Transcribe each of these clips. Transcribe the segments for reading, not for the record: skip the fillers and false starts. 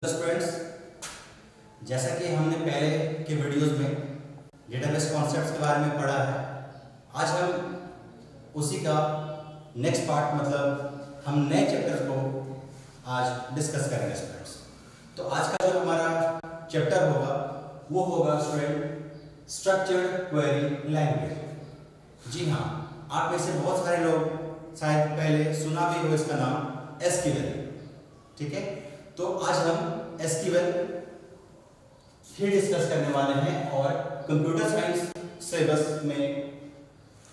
Students, जैसा कि हमने पहले के वीडियोस में डेटाबेस कॉन्सेप्ट्स के बारे में पढ़ा है, आज हम उसी का नेक्स्ट पार्ट मतलब हम नए चैप्टर्स को आज डिस्कस करेंगे स्टूडेंट्स। तो आज का जो हमारा चैप्टर होगा वो होगा स्टूडेंट स्ट्रक्चर्ड क्वेरी लैंग्वेज। जी हाँ, आप में से बहुत सारे लोग शायद पहले सुना भी हो इसका नाम एसक्यूएल। ठीक है, तो आज हम एसक्यूएल ही डिस्कस करने वाले हैं और कंप्यूटर साइंस सिलेबस में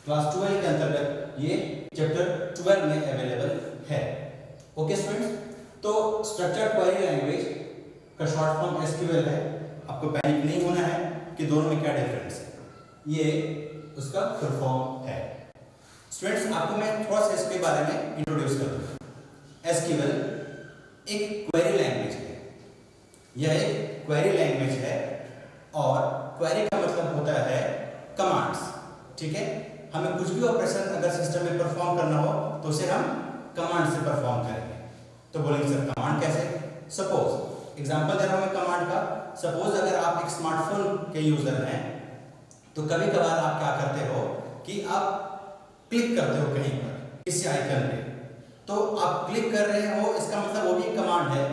क्लास 12 के अंतर्गत ये चैप्टर 12 में अवेलेबल है। ओके स्टूडेंट्स, तो स्ट्रक्चर्ड क्वेरी लैंग्वेज का शॉर्ट फॉर्म एसक्यूएल है। आपको पैनिक नहीं होना है कि दोनों में क्या डिफरेंस है, ये उसका फुल फॉर्म है। स्टूडेंट्स, आपको मैं थोड़ा सा इसके बारे में इंट्रोड्यूस कर दूं। एसक्यूएल एक क्वेरी लैंग्वेज है, यह एक क्वेरी लैंग्वेज है और क्वेरी का मतलब होता है कमांड्स। ठीक है, हमें कुछ भी ऑपरेशन अगर सिस्टम में परफॉर्म करना हो तो उसे हम कमांड से परफॉर्म करेंगे। तो बोलेंगे सर कमांड कैसे? सपोज एग्जांपल दे रहा हूं मैं कमांड का। सपोज अगर आप एक स्मार्टफोन के यूजर हैं तो कभी कभार आप क्या करते हो कि आप क्लिक करते हो कहीं पर किसी आइकन पे, तो आप क्लिक कर रहे हो, इसका मतलब वो भी एक कमांड है।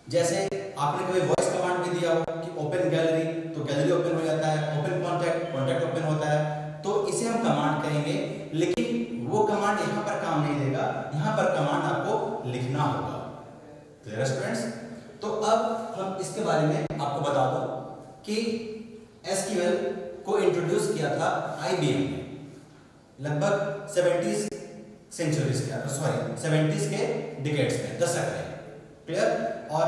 जैसे आपने कभी वॉइस कमांड भी दिया हो कि ओपन गैलरी, तो गैलरी ओपन हो जाता है, ओपन कॉन्टैक्ट, कॉन्टैक्ट ओपन होता है, तो इसे हम कमांड कहेंगे। लेकिन वो कमांड यहाँ पर काम नहीं देगा, यहाँ पर कमांड आपको लिखना होगा। Clear students? तो अब हम इसके बारे में आपको बता दूं कि एसक्यूएल को इंट्रोड्यूस किया था आईबीएम ने लगभग 70s के डिकेड्स में, दशक में। क्लियर? और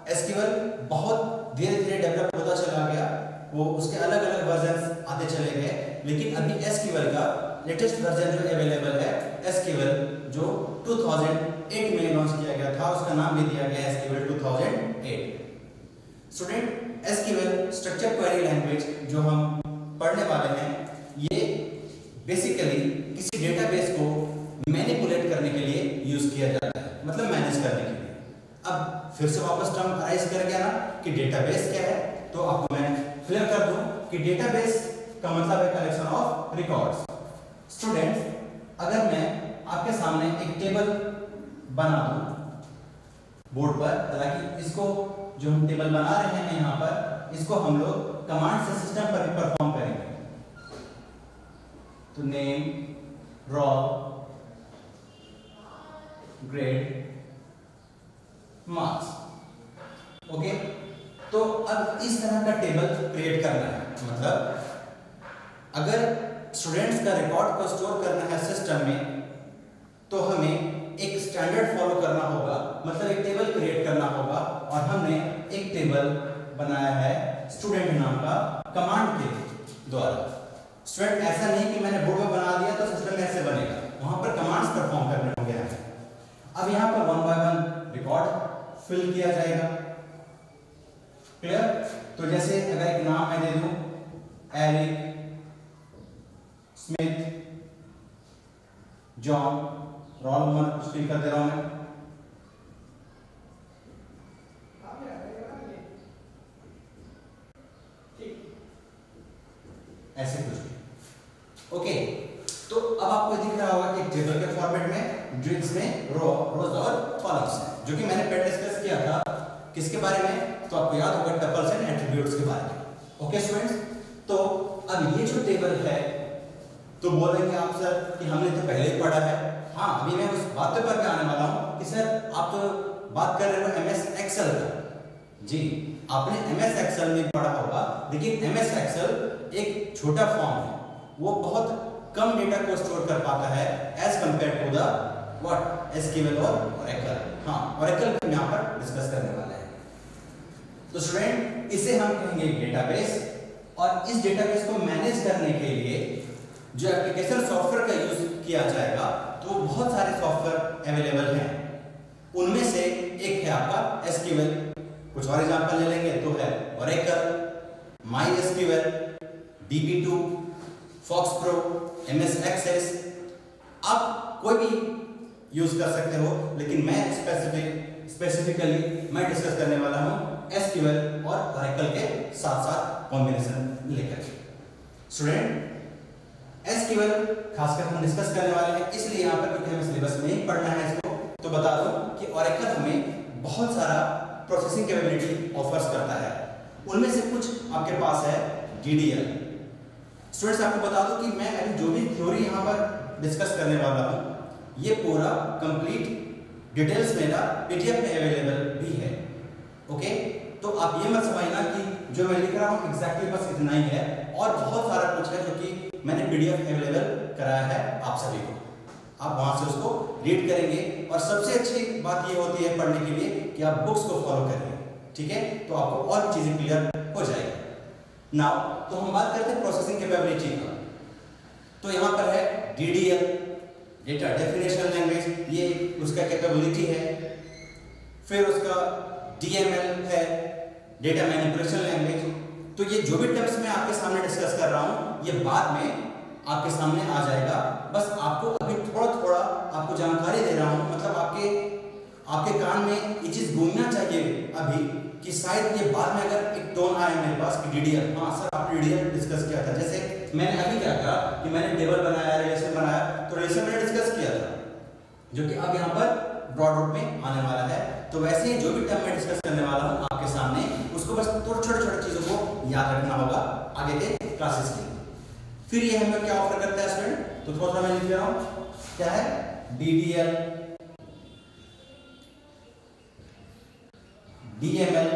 एसक्यूएल बहुत धीरे धीरे डेवलप होता चला गया, वो उसके अलग अलग वर्जन आते चले गए। लेकिन अभी एसक्यूएल का लेटेस्ट वर्जन जो अवेलेबल है, एसक्यूएल जो 2008 में लॉन्च किया गया था, उसका नाम भी दिया गया SQL 2008। Student, SQL structure query language जो हम पढ़ने वाले हैं, ये बेसिकली किसी डेटाबेस को मैनिपुलेट करने के लिए यूज किया जाता है, मतलब मैनेज करने के लिए। अब फिर से वापस टर्म अराइज कर गया ना कि डेटाबेस क्या है, तो आपको मैं क्लियर कर दूं कि डेटाबेस का मतलब है कलेक्शन ऑफ रिकॉर्ड्स। स्टूडेंट्स, अगर मैं आपके सामने एक टेबल बना दूं बोर्ड पर, ताकि इसको जो हम टेबल बना रहे हैं यहाँ पर, इसको हम लोग कमांड से सिस्टम पर भी परफॉर्म करेंगे। तो name, roll, grade, marks. Okay, तो अब इस तरह का टेबल क्रिएट करना है। मतलब अगर स्टूडेंट्स का रिकॉर्ड को स्टोर करना है सिस्टम में, तो हमें एक स्टैंडर्ड फॉलो करना होगा, मतलब एक टेबल क्रिएट करना होगा। और हमने एक टेबल बनाया है स्टूडेंट नाम का कमांड के द्वारा। स्टूडेंट, ऐसा नहीं कि मैंने बोर्ड में बना दिया तो सिस्टम में ऐसे बनेगा, वहां पर कमांड्स परफॉर्म करने होंगे। अब यहाँ पर 1 बाय 1 रिकॉर्ड फिल किया जाएगा। क्लियर? तो जैसे अगर एक नाम मैं दे दूं Eric, Smith, John, roll number fill कर दे रहा हूं मैं। ऐसे कुछ। ओके, तो अब आपको दिख रहा होगा कि टेबल के फॉर्मेट में जो इसमें रोज और कॉलम्स हैं, जो कि मैंने पहले डिस्कस किया था। किसके बारे में? तो आपको याद होगा टपल्स एंड एट्रीब्यूट्स के बारे में। ओके स्टूडेंट्स, तो अब ये जो टेबल है, तो बोलेंगे आप सर कि हमने तो पहले ही पढ़ा है। हाँ, अभी मैं उस बात पर क्या आने वाला हूँ कि सर आप तो बात कर रहे हो एमएस एक्सेल का। जी, आपने एमएस एक्सेल में पढ़ा होगा, लेकिन एमएस एक्सेल एक छोटा फॉर्म है, वो बहुत कम डेटा को स्टोर कर पाता है as compare to the what SQL और ओरेकल। हाँ, ओरेकल हम यहाँ पर डिस्कस करने वाले हैं। तो स्टूडेंट, इसे हम कहेंगे डेटाबेस। और इस डेटाबेस को मैनेज करने के लिए जो एप्लीकेशन सॉफ्टवेयर का यूज किया जाएगा, तो बहुत सारे सॉफ्टवेयर अवेलेबल हैं। उनमें से एक है आपका एसक्यूएल। कुछ और एग्जांपल ले लेंगे तो है Oracle, MySQL, DB2, FoxPro, MS Access. आप कोई भी यूज कर सकते हो, लेकिन मैं स्पेसिफिक स्पेसिफिकली मैं डिस्कस करने वाला हूं एसक्यूएल और ओरेकल के साथ साथ कॉम्बिनेशन लेकर। स्टूडेंट एसक्यूएल खासकर हम डिस्कस करने वाले हैं, इसलिए यहाँ पर क्योंकि हमें सिलेबस में ही पढ़ना है इसको, तो बता दूं कि ओरेकल हमें बहुत सारा प्रोसेसिंग कैपेबिलिटी ऑफर्स करता है। उनमें से कुछ आपके पास है डीडीएल। स्टूडेंट्स आपको बता दूं कि मैं अभी जो भी थ्योरी यहाँ पर डिस्कस करने वाला हूँ ये पूरा कंप्लीट डिटेल्स मेरा पीडीएफ में अवेलेबल भी है। ओके, तो आप ये मत समझना कि जो मैं लिख रहा हूँ एग्जैक्टली बस इतना ही है, और बहुत सारा कुछ है जो कि मैंने पीडीएफ अवेलेबल कराया है आप सभी को। आप वहां से उसको रीड करेंगे, और सबसे अच्छी बात ये होती है पढ़ने के लिए कि आप बुक्स को फॉलो करिए, ठीक है, तो आपको और भी चीजें क्लियर हो जाएगी। नाउ तो हम बात करते हैं प्रोसेसिंग कैपेबिलिटी का। तो यहाँ पर है डीडीएल, डेटा डेफिनेशन लैंग्वेज, ये उसका कैपेबिलिटी है। फिर उसका डीएमएल है, डेटा मैनिपुलेशन लैंग्वेज। तो ये जो भी टर्म्स मैं आपके सामने डिस्कस कर रहा हूँ ये बाद में आपके सामने आ जाएगा, बस आपको अभी थोड़ा थोड़ा आपको जानकारी दे रहा हूँ, मतलब आपके कान में ये चीज गूंजना चाहिए अभी कि शायद ये बाद में अगर एक टोन आए मेरे पास कि डीडीएल, हाँ सर आपने डीडीएल डिस्कस किया था। जैसे मैंने अभी क्या कहा कि मैंने टेबल बनाया, रिलेशन बनाया, तो रिलेशन मैंने डिस्कस किया था जो कि अब यहाँ पर ब्रॉड रूप में आने वाला है। तो वैसे ही जो भी टर्म मैं डिस्कस करने वाला हूँ आपके सामने, उसको बस छोटे छोटे चीजों को याद रखना होगा आगे के क्लासेस के। फिर ये हमें क्या ऑफर करता है स्टूडेंट, तो थोड़ा सा मैं लिख रहा हूँ, क्या है डीडीएल, डीएमएल,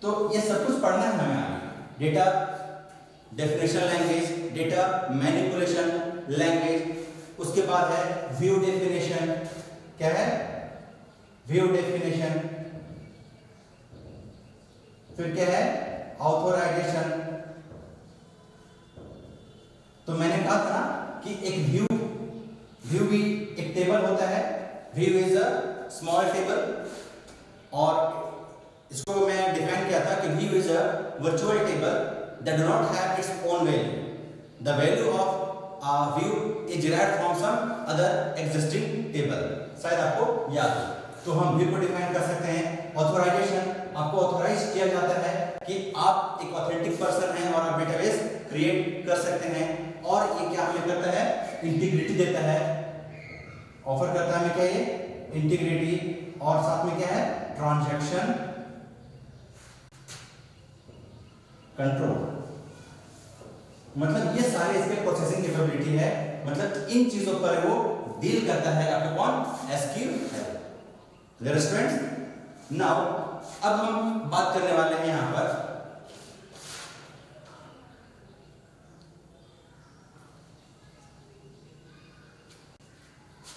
तो ये सब कुछ पढ़ना है हमें आगे। Data definition language, data manipulation language, उसके बाद है व्यू डेफिनेशन, क्या है व्यू डेफिनेशन, फिर क्या है ऑथराइजेशन। तो मैंने कहा था ना कि एक व्यू भी एक टेबल होता है, view is a small table, और इसको मैं डिफाइन किया था कि view is a virtual table that do not have its own value, the value of view is derived from some other existing table. शायद आपको याद हो, तो हम व्यू को डिफाइन कर सकते हैं। ऑथराइजेशन, आपको ऑथराइज किया जाता है कि आप एक ऑथेंटिक पर्सन हैं और आप डेटाबेस क्रिएट कर सकते हैं। और ये क्या हमें करता है, इंटीग्रिटी देता है, ऑफर करता है हमें क्या ये इंटीग्रिटी, और साथ में क्या है ट्रांजैक्शन कंट्रोल। मतलब ये सारे इसके प्रोसेसिंग कैपेबिलिटी है, मतलब इन चीजों पर वो डील करता है आपका कौन, एसक्यूएल। Clear students? नाउ अब हम बात करने वाले हैं यहां पर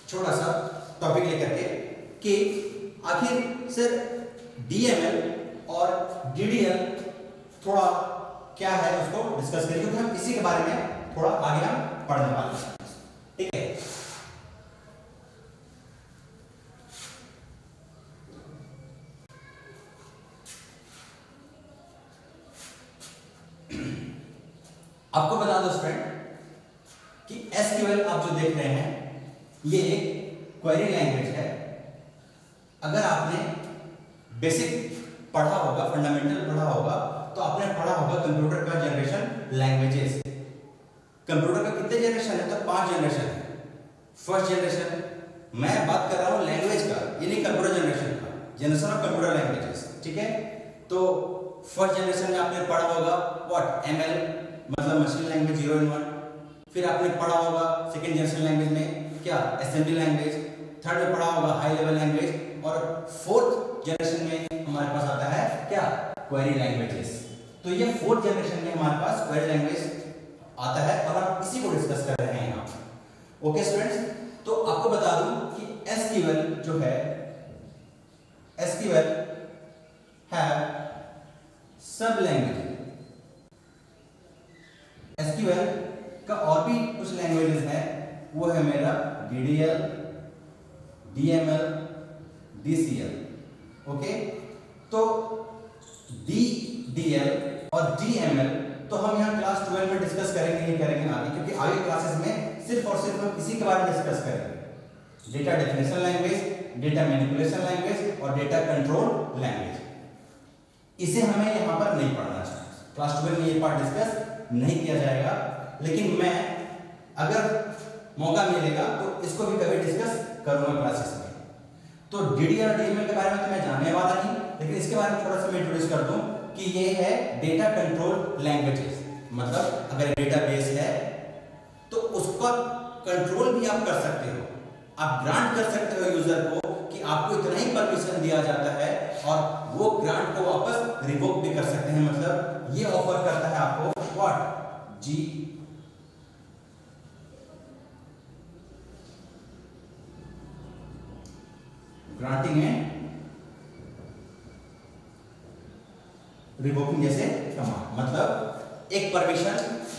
छोटा सा टॉपिक लेकर के कि आखिर सर डीएमएल और डीडीएल थोड़ा क्या है उसको डिस्कस करेंगे, क्योंकि हम इसी के बारे में थोड़ा आगे हम पढ़ने वाले हैं, ठीक है। आपको बता दो स्टूडेंट कि एसक्यूएल आप जो देख रहे हैं ये एक क्वेरी लैंग्वेज है। अगर आपने बेसिक पढ़ा होगा, फंडामेंटल पढ़ा होगा, तो आपने पढ़ा होगा कंप्यूटर का जनरेशन लैंग्वेजेस। कंप्यूटर का कितने जनरेशन है, तो 5 जनरेशन है। फर्स्ट जनरेशन, मैं बात कर रहा हूं लैंग्वेज का, यानी कंप्यूटर जनरेशन का, जनरेशन ऑफ कंप्यूटर लैंग्वेजेस, ठीक है। तो फर्स्ट जनरेशन में आपने पढ़ा होगा व्हाट, एमएल मतलब मशीन लैंग्वेज 0 and 1। फिर आपने पढ़ा होगा सेकेंड जनरेशन लैंग्वेज में क्या, असेंबली लैंग्वेज। थर्ड में पढ़ा होगा हाई लेवल लैंग्वेज, और फोर्थ जनरेशन में हमारे पास आता है क्या, क्वेरी लैंग्वेजेस। तो ये फोर्थ जनरेशन में हमारे पास क्वेरी लैंग्वेज आता है, और हम इसी को डिस्कस कर रहे हैं यहाँ। ओके स्टूडेंट्स, तो आपको बता दूं कि एसक्यूएल जो है, एसक्यूएल है सब लैंग्वेज। एसक्यूएल का और भी कुछ लैंग्वेजेस है, वो है मेरा डीडीएल, डीएमएल, डीसीएल। ओके, तो डीडीएल और डीएमएल तो हम यहाँ क्लास 12 में डिस्कस करेंगे ही करेंगे आगे, क्योंकि आगे क्लासेस में सिर्फ और सिर्फ हम इसी के बारे में डिस्कस करेंगे। Data definition language data manipulation language और डेटा कंट्रोल लैंग्वेज। इसे हमें यहाँ पर नहीं पढ़ना चाहिए, क्लास 12 में ये पार्ट डिस्कस नहीं किया जाएगा, लेकिन मैं अगर मौका मिलेगा तो इसको भी कभी डिस्कस करूंगा क्लासेस में। तो DDL और DML के बारे में तो मैं जानने वाला नहीं, लेकिन इसके बारे में थोड़ा सा मैं इंट्रोड्यूस कर दूं कि ये है डेटा कंट्रोल लैंग्वेजेस। मतलब अगर डेटाबेस है तो उसका कंट्रोल भी आप कर सकते हो, आप ग्रांट कर सकते हो यूजर को कि आपको इतना ही परमिशन दिया जाता है, और वो ग्रांट को वापस रिवोक भी कर सकते हैं। मतलब ये ऑफर करता है आपको व्हाट जी ग्रांटिंग एंड रिवोकिंग जैसे कमांड। मतलब एक परमिशन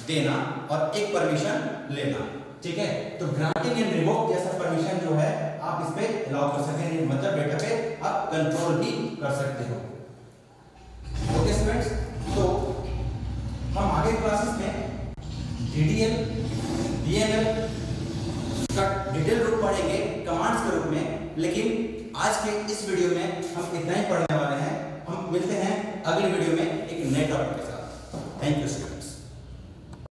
देना और एक परमिशन लेना, ठीक है। तो ग्रांटिंग एंड रिवोक जैसा परमिशन जो है आप इस पे अलाउ कर सकते हैं, मतलब डेटा पे आप कंट्रोल भी कर सकते हो। ओके स्टूडेंट्स, तो हम आगे क्लासेस में DDL DML का डिटेल रूप पढ़ेंगे कमांड्स के रूप में, लेकिन आज के इस वीडियो में हम इतना ही पढ़ने वाले हैं। हम मिलते हैं अगले वीडियो में एक नए टॉपिक के साथ। Thank you.